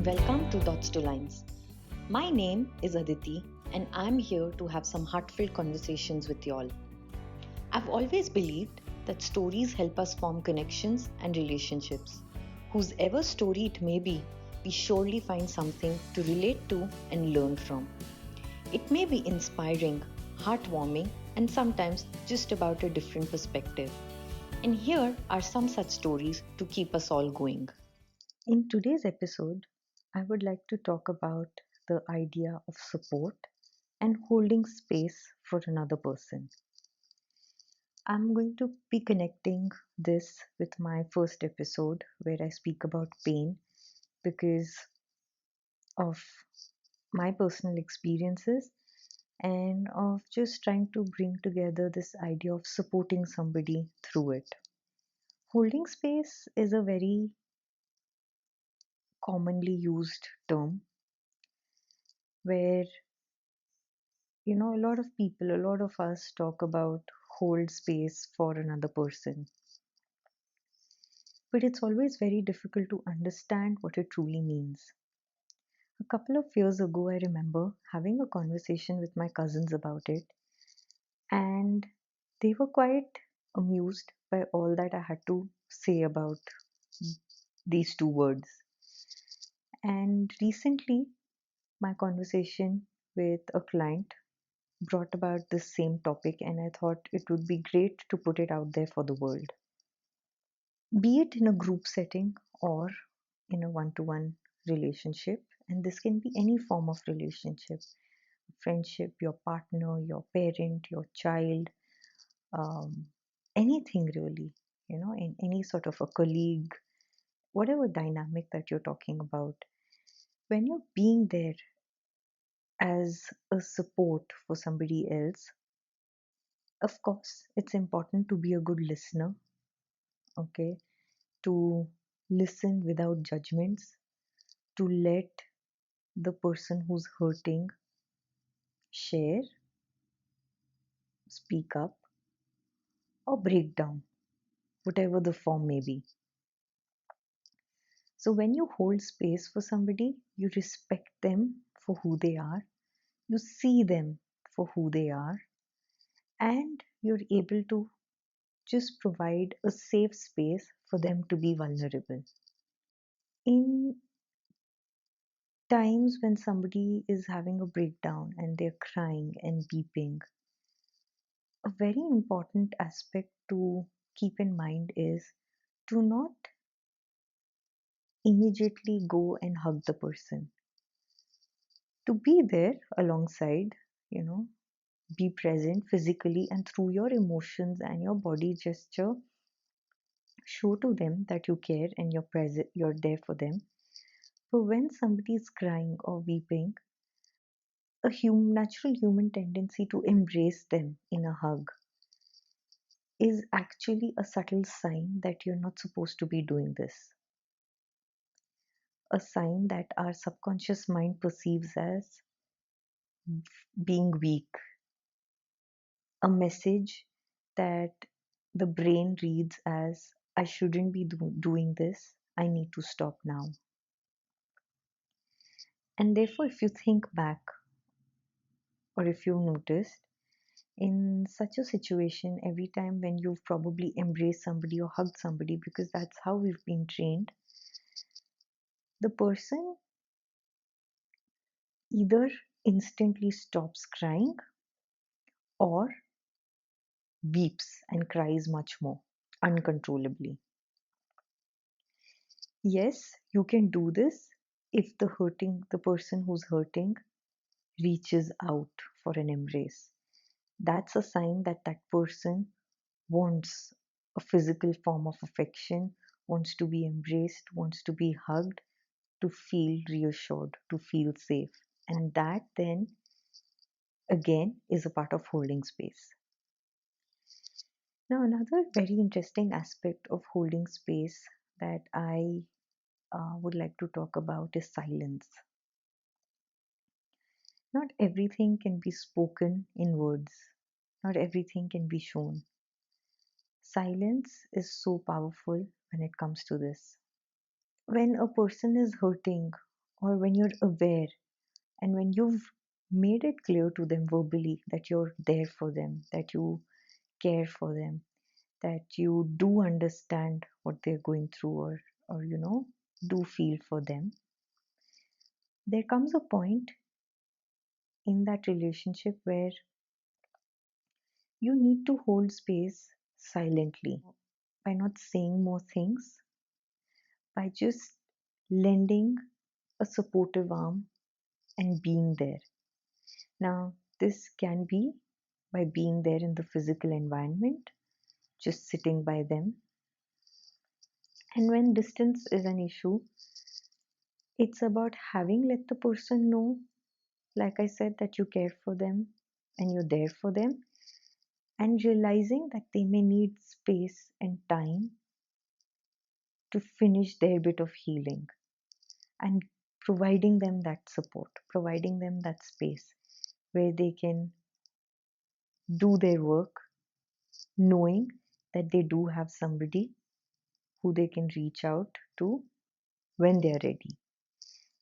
welcome to Dots to Lines. My name is Aditi, and I'm here to have some heartfelt conversations with y'all. I've always believed that stories help us form connections and relationships. Whosever story it may be, we surely find something to relate to and learn from. It may be inspiring, heartwarming, and sometimes just about a different perspective. And here are some such stories to keep us all going. In today's episode, I would like to talk about the idea of support and holding space for another person. I'm going to be connecting this with my first episode where I speak about pain because of my personal experiences and of just trying to bring together this idea of supporting somebody through it. Holding space is a very commonly used term where a lot of people, a lot of us talk about hold space for another person, but it's always very difficult to understand what it truly means. A couple of years ago, I remember having a conversation with my cousins about it, and they were quite amused by all that I had to say about these two words. And recently, my conversation with a client brought about this same topic, and I thought it would be great to put it out there for the world. Be it in a group setting or in a one to one relationship, and this can be any form of relationship, friendship, your partner, your parent, your child, um, anything really, in any sort of a colleague, whatever dynamic that you're talking about. When you're being there as a support for somebody else, of course, it's important to be a good listener, okay, to listen without judgments, to let the person who's hurting share, speak up, or break down, whatever the form may be. So, when you hold space for somebody, you respect them for who they are, you see them for who they are, and you're able to just provide a safe space for them to be vulnerable. In times when somebody is having a breakdown and they're crying and weeping, a very important aspect to keep in mind is to not immediately go and hug the person. To be there alongside, you know, be present physically and through your emotions and your body gesture, show to them that you care and you're present, you're there for them. But when somebody is crying or weeping, natural human tendency to embrace them in a hug is actually a subtle sign that you're not supposed to be doing this. A sign that our subconscious mind perceives as being weak, a message that the brain reads as I shouldn't be doing this, I need to stop now. And therefore, if you think back, or if you've noticed, in such a situation, every time when you've probably embraced somebody or hugged somebody, because that's how we've been trained, the person either instantly stops crying or weeps and cries much more uncontrollably. Yes, you can do this if the person who's hurting reaches out for an embrace. That's a sign that that person wants a physical form of affection, wants to be embraced, wants to be hugged, to feel reassured, to feel safe. And that then again is a part of holding space. Now, another very interesting aspect of holding space that I would like to talk about is silence. Not everything can be spoken in words, not everything can be shown. Silence is so powerful when it comes to this. When a person is hurting or when you're aware and when you've made it clear to them verbally that you're there for them, that you care for them, that you do understand what they're going through, or do feel for them, there comes a point in that relationship where you need to hold space silently by not saying more things, by just lending a supportive arm and being there. Now, this can be by being there in the physical environment, just sitting by them. And when distance is an issue, it's about having let the person know, like I said, that you care for them and you're there for them, and realizing that they may need space and time to finish their bit of healing, and providing them that support, providing them that space where they can do their work, knowing that they do have somebody who they can reach out to when they are ready.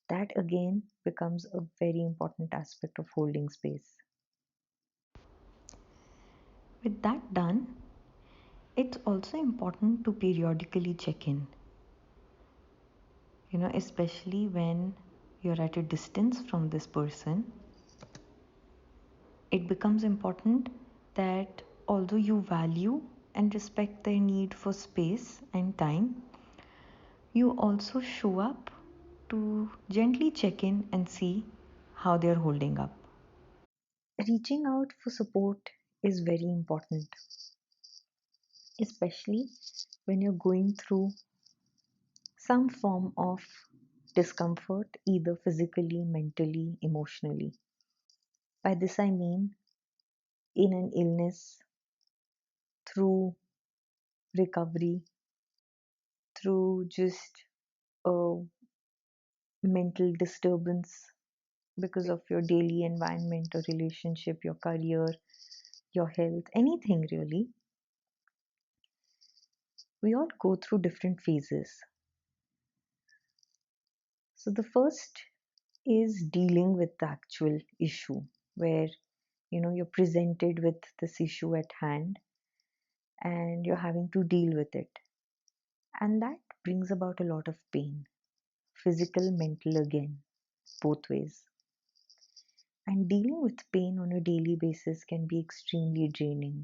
That again becomes a very important aspect of holding space. With that done, it's also important to periodically check in, especially when you're at a distance from this person. It becomes important that although you value and respect their need for space and time, you also show up to gently check in and see how they're holding up. Reaching out for support is very important, especially when you're going through some form of discomfort, either physically, mentally, emotionally. By this I mean in an illness, through recovery, through just a mental disturbance because of your daily environment or relationship, your career, your health, anything really. We all go through different phases. So the first is dealing with the actual issue, where you're presented with this issue at hand and you're having to deal with it. And that brings about a lot of pain, physical, mental, again, both ways. And dealing with pain on a daily basis can be extremely draining.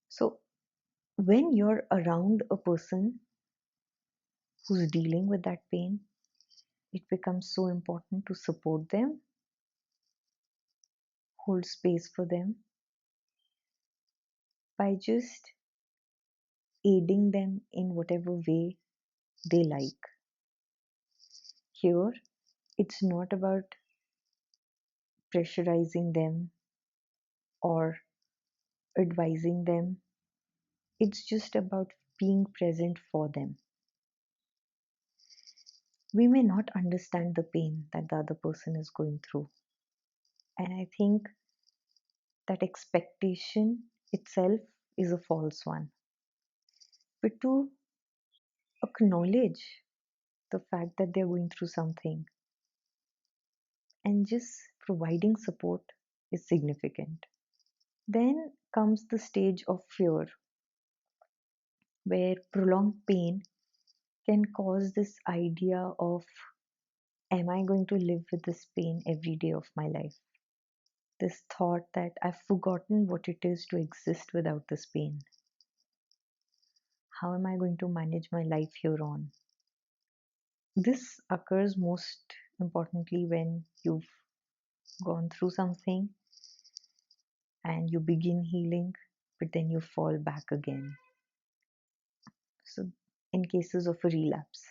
So, when you're around a person who's dealing with that pain, it becomes so important to support them, hold space for them by just aiding them in whatever way they like. Here, it's not about pressurizing them or advising them, it's just about being present for them. We may not understand the pain that the other person is going through, and I think that expectation itself is a false one. But to acknowledge the fact that they're going through something and just providing support is significant. Then comes the stage of fear, where prolonged pain can cause this idea of, am I going to live with this pain every day of my life? This thought that I've forgotten what it is to exist without this pain. How am I going to manage my life here on? This occurs most importantly when you've gone through something and you begin healing, but then you fall back again. So, in cases of a relapse,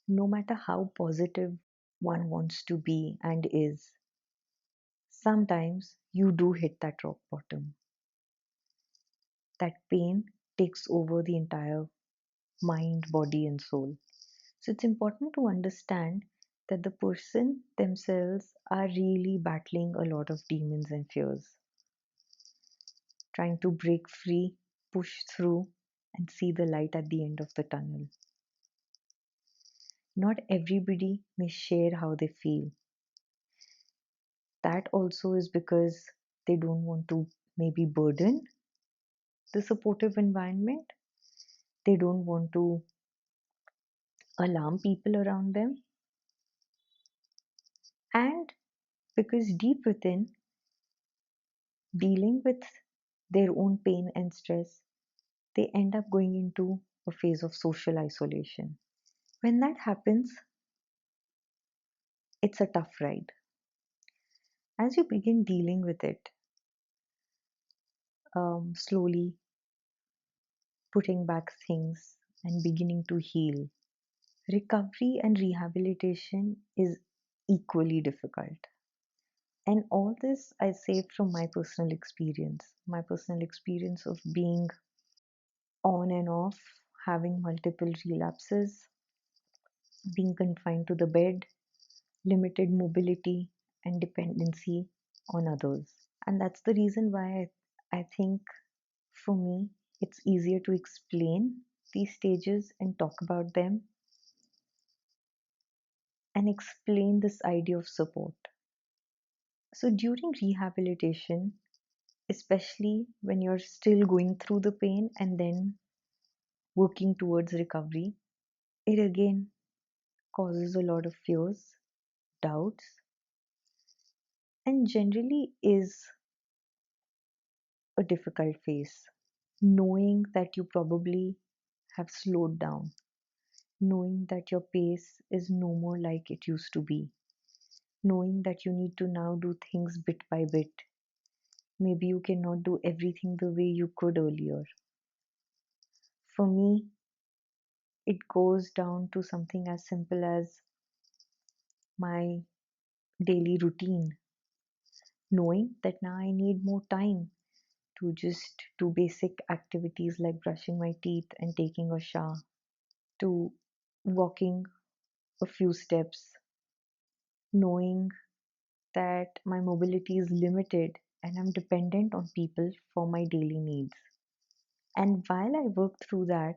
no matter how positive one wants to be and is, sometimes you do hit that rock bottom. That pain takes over the entire mind, body, and soul. So, it's important to understand that the person themselves are really battling a lot of demons and fears, trying to break free, push through, and see the light at the end of the tunnel. Not everybody may share how they feel. That also is because they don't want to maybe burden the supportive environment. They don't want to alarm people around them. And because deep within, dealing with their own pain and stress, they end up going into a phase of social isolation. When that happens, it's a tough ride. As you begin dealing with it, slowly putting back things and beginning to heal, recovery and rehabilitation is equally difficult. And all this I say from my personal experience of being on and off, having multiple relapses, being confined to the bed, limited mobility, and dependency on others. And that's the reason why I think for me it's easier to explain these stages and talk about them and explain this idea of support. So during rehabilitation, especially when you're still going through the pain and then working towards recovery, it again causes a lot of fears, doubts, and generally is a difficult phase. Knowing that you probably have slowed down, knowing that your pace is no more like it used to be, knowing that you need to now do things bit by bit. Maybe you cannot do everything the way you could earlier. For me, it goes down to something as simple as my daily routine, knowing that now I need more time to just do basic activities like brushing my teeth and taking a shower, to walking a few steps, knowing that my mobility is limited and I'm dependent on people for my daily needs. And while I work through that,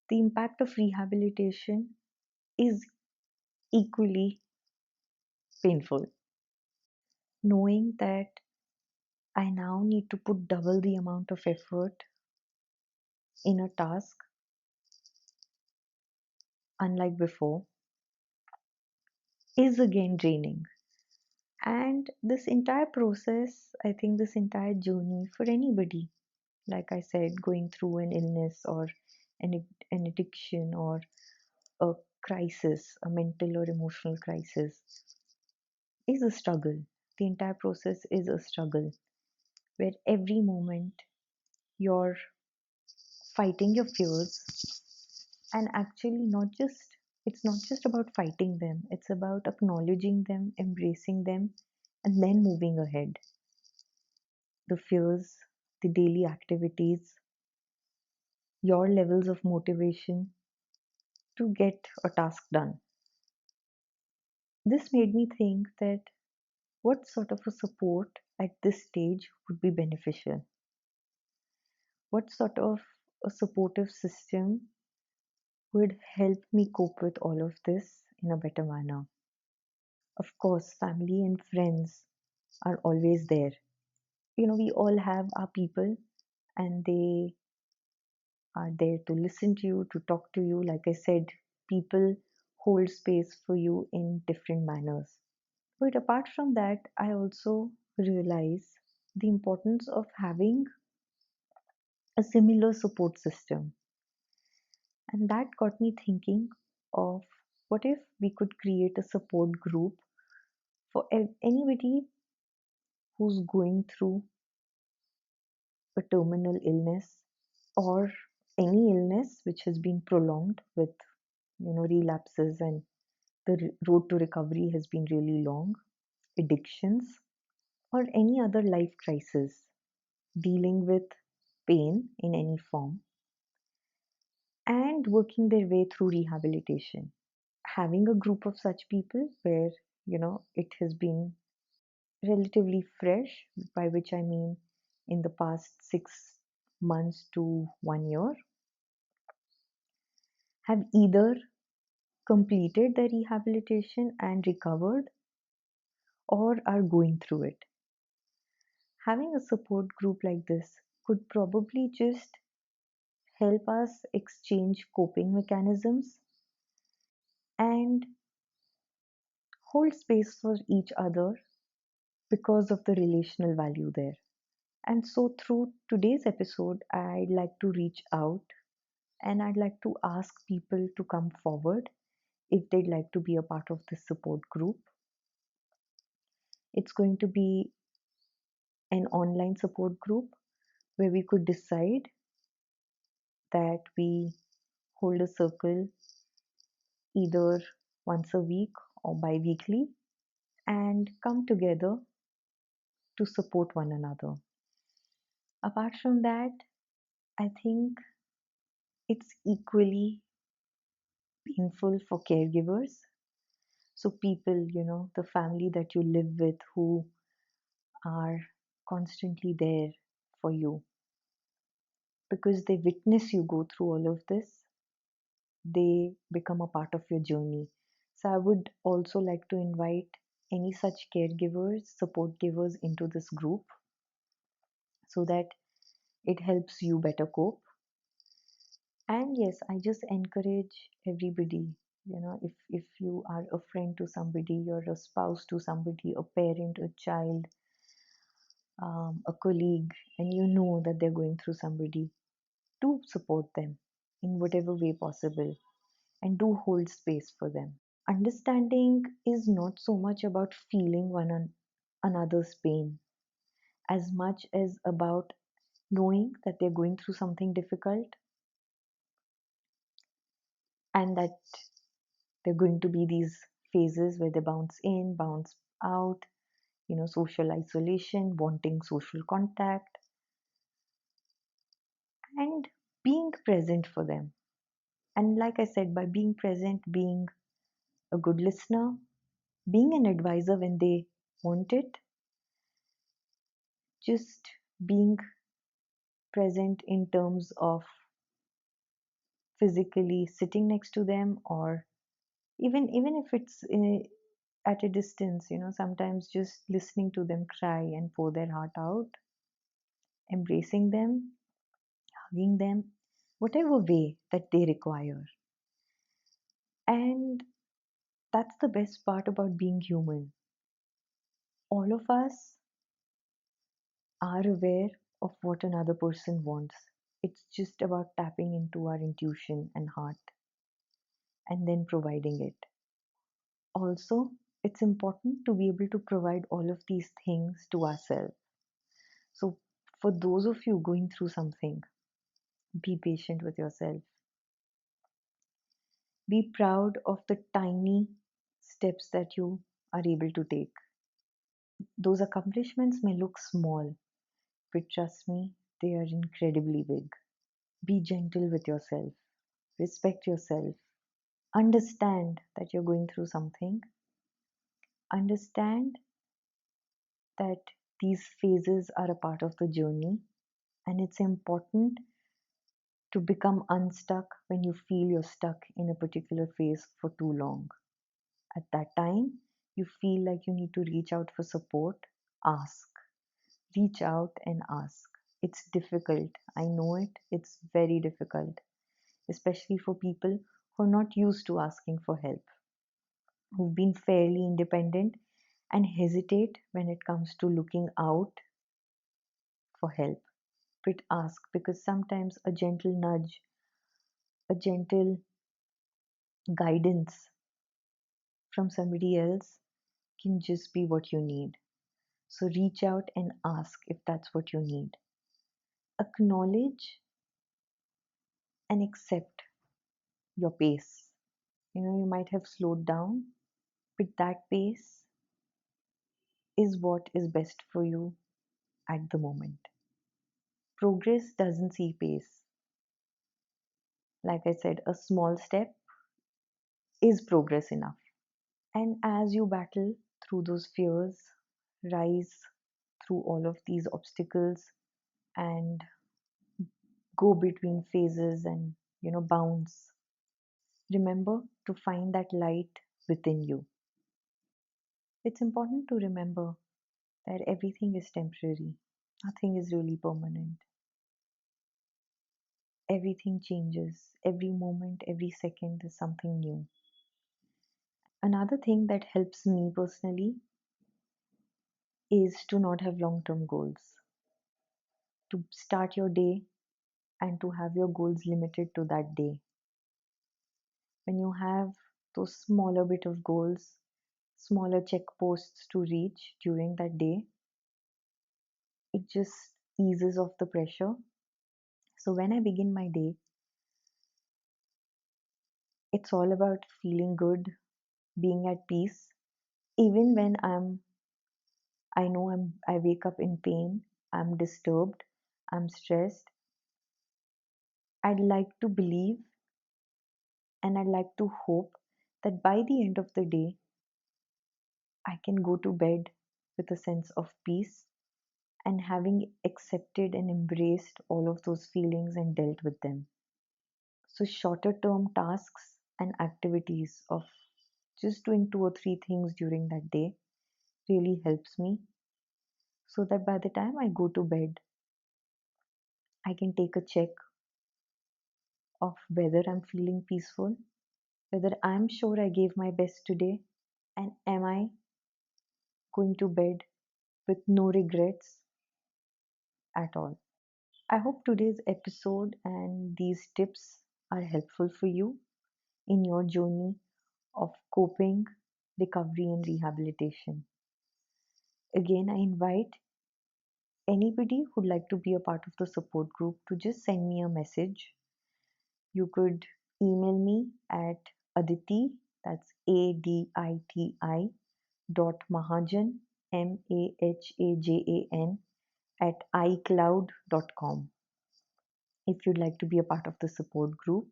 the impact of rehabilitation is equally painful. Knowing that I now need to put double the amount of effort in a task, unlike before, is again draining. And this entire process, I think this entire journey for anybody, like I said, going through an illness or an addiction or a crisis, a mental or emotional crisis, is a struggle. The entire process is a struggle where every moment you're fighting your fears and actually it's not just about fighting them, it's about acknowledging them, embracing them, and then moving ahead. The fears, the daily activities, your levels of motivation to get a task done. This made me think that what sort of a support at this stage would be beneficial? What sort of a supportive system would help me cope with all of this in a better manner? Of course, family and friends are always there. We all have our people and they are there to listen to you, to talk to you. Like I said, people hold space for you in different manners. But apart from that, I also realize the importance of having a similar support system. And that got me thinking of what if we could create a support group for anybody who's going through a terminal illness or any illness which has been prolonged with relapses and the road to recovery has been really long, addictions, or any other life crisis, dealing with pain in any form, and working their way through rehabilitation. Having a group of such people where, it has been relatively fresh, by which I mean in the past 6 months to 1 year, have either completed their rehabilitation and recovered, or are going through it. Having a support group like this could probably just help us exchange coping mechanisms and hold space for each other because of the relational value there. And so, through today's episode, I'd like to reach out and I'd like to ask people to come forward if they'd like to be a part of this support group. It's going to be an online support group where we could decide that we hold a circle either once a week or bi weekly and come together to support one another. Apart from that, I think it's equally painful for caregivers. So, people, the family that you live with who are constantly there for you because they witness you go through all of this, they become a part of your journey. So, I would also like to invite any such caregivers, support givers into this group so that it helps you better cope. And yes, I just encourage everybody, if you are a friend to somebody, you're a spouse to somebody, a parent, a child, a colleague, and you know that they're going through somebody, do support them in whatever way possible and do hold space for them. Understanding is not so much about feeling another's pain as much as about knowing that they're going through something difficult and that there are going to be these phases where they bounce in, bounce out, social isolation, wanting social contact, and being present for them. And like I said, by being present, being a good listener, being an advisor when they want it, just being present in terms of physically sitting next to them, or even if it's at a distance, sometimes just listening to them cry and pour their heart out, embracing them, hugging them, whatever way that they require. And that's the best part about being human. All of us are aware of what another person wants. It's just about tapping into our intuition and heart and then providing it. Also, it's important to be able to provide all of these things to ourselves. So, for those of you going through something, be patient with yourself. Be proud of the tiny steps that you are able to take. Those accomplishments may look small, but trust me, they are incredibly big. Be gentle with yourself, respect yourself, understand that you're going through something, understand that these phases are a part of the journey, and it's important to become unstuck when you feel you're stuck in a particular phase for too long. At that time, you feel like you need to reach out for support, ask. Reach out and ask. It's difficult. I know it. It's very difficult, especially for people who are not used to asking for help, who've been fairly independent and hesitate when it comes to looking out for help. But ask, because sometimes a gentle nudge, a gentle guidance from somebody else can just be what you need. So reach out and ask if that's what you need. Acknowledge and accept your pace. You might have slowed down, but that pace is what is best for you at the moment. Progress doesn't see pace. Like I said, a small step is progress enough. And as you battle through those fears, rise through all of these obstacles, and go between phases and bounce, Remember to find that light within you. It's important to remember that everything is temporary, nothing is really permanent. Everything changes. Every moment, every second is something new. Another thing that helps me personally is to not have long term goals. To start your day and to have your goals limited to that day. When you have those smaller bit of goals, smaller checkposts to reach during that day, it just eases off the pressure. So when I begin my day, it's all about feeling good, being at peace. Even when I know I wake up in pain, I'm disturbed, I'm stressed. I'd like to believe and I'd like to hope that by the end of the day, I can go to bed with a sense of peace and having accepted and embraced all of those feelings and dealt with them. So, shorter term tasks and activities of just doing two or three things during that day really helps me so that by the time I go to bed, I can take a check of whether I'm feeling peaceful, whether I'm sure I gave my best today, and am I going to bed with no regrets at all. I hope today's episode and these tips are helpful for you in your journey of coping, recovery, and rehabilitation. Again, I invite anybody who'd like to be a part of the support group to just send me a message. You could email me at Aditi, that's ADITI dot Mahajan, MAHAJAN at iCloud.com if you'd like to be a part of the support group,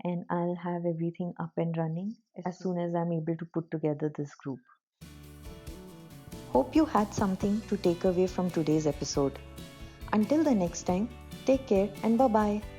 and I'll have everything up and running as soon as I'm able to put together this group. Hope you had something to take away from today's episode. Until the next time, take care and bye bye.